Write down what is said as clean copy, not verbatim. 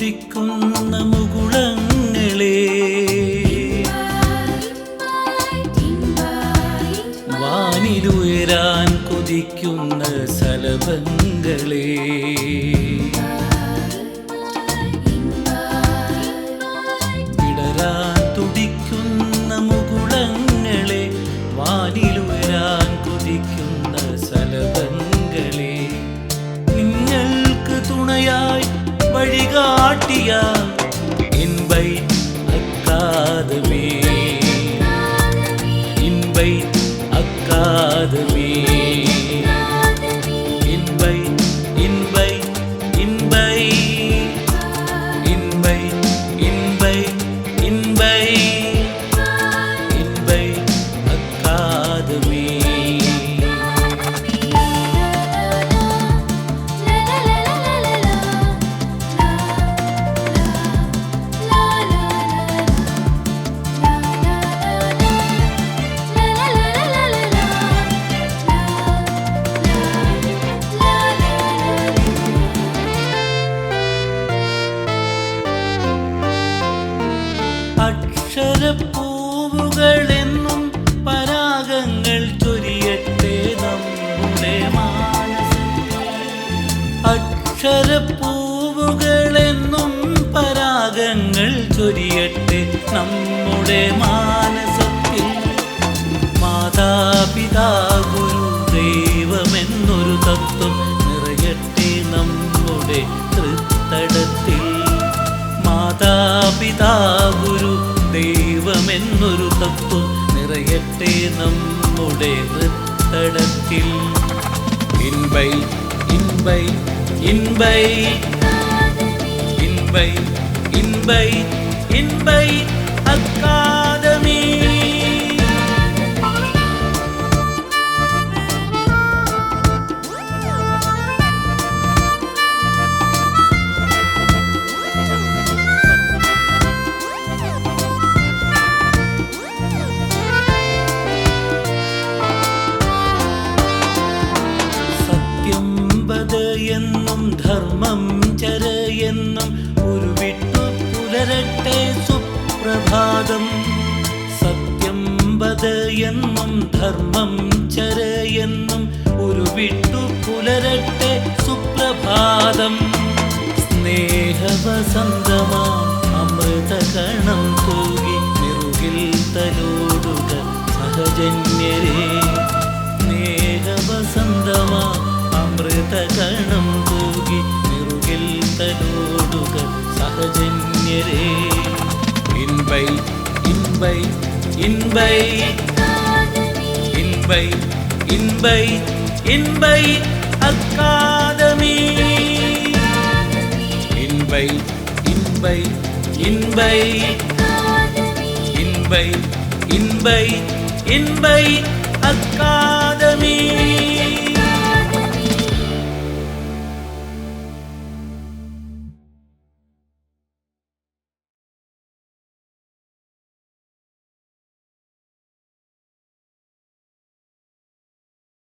തുടിക്കുന്ന മുകുളങ്ങളെ വാനിലുയരാൻ കൊതിക്കുന്ന സലഭങ്ങളെ വിടരാൻ തുടിക്കുന്ന മുകുളങ്ങളെ വാനിലുയരാൻ കൊതിക്കുന്ന സലഭങ്ങളെ നിങ്ങൾക്ക് തുണയായി വഴികാട്ടിയ invite academy invite academy invite invite invite invite invite invite invite academy അക്ഷരപ്പൂവുകളെന്നും പരാഗങ്ങൾ ചൊരിയട്ടെ നമ്മുടെ മാനസത്തിൽ അക്ഷരപ്പൂവുകളെന്നും പരാഗങ്ങൾ ചൊരിയട്ടെ നമ്മുടെ മാനസത്തിൽ മാതാപിതാ ഗുരു ദൈവമെന്നൊരു തത്വം നിറയട്ടെ നമ്മുടെ തൃത്തടത്തിൽ മാതാപിതാ ഗുരു ദൈവമെന്നൊരു തത്വം നിറയട്ടെ നമ്മുടെ തൃത്തടത്തിൽ invite invite invite invite invite invite academy എന്നും ധർമ്മം ചരയെന്നും ഉരുവിട്ടു പുലരട്ടെ സുപ്രഭാതം സത്യം വദ എന്നും ധർമ്മം ചരയെന്നും ഉരുവിട്ടു പുലരട്ടെ സുപ്രഭാതം സ്നേഹവസന്തമാ അമൃതകണം തൂകി നിറുകിൽ തലോടുക സഹജന്യരേ സ്നേഹവസന്തമാ അമൃതകണം തൂകി നിറുകിൽ തലോടുക സഹജന്യരേ invite invite invite invite invite invite academy invite invite invite invite invite invite academy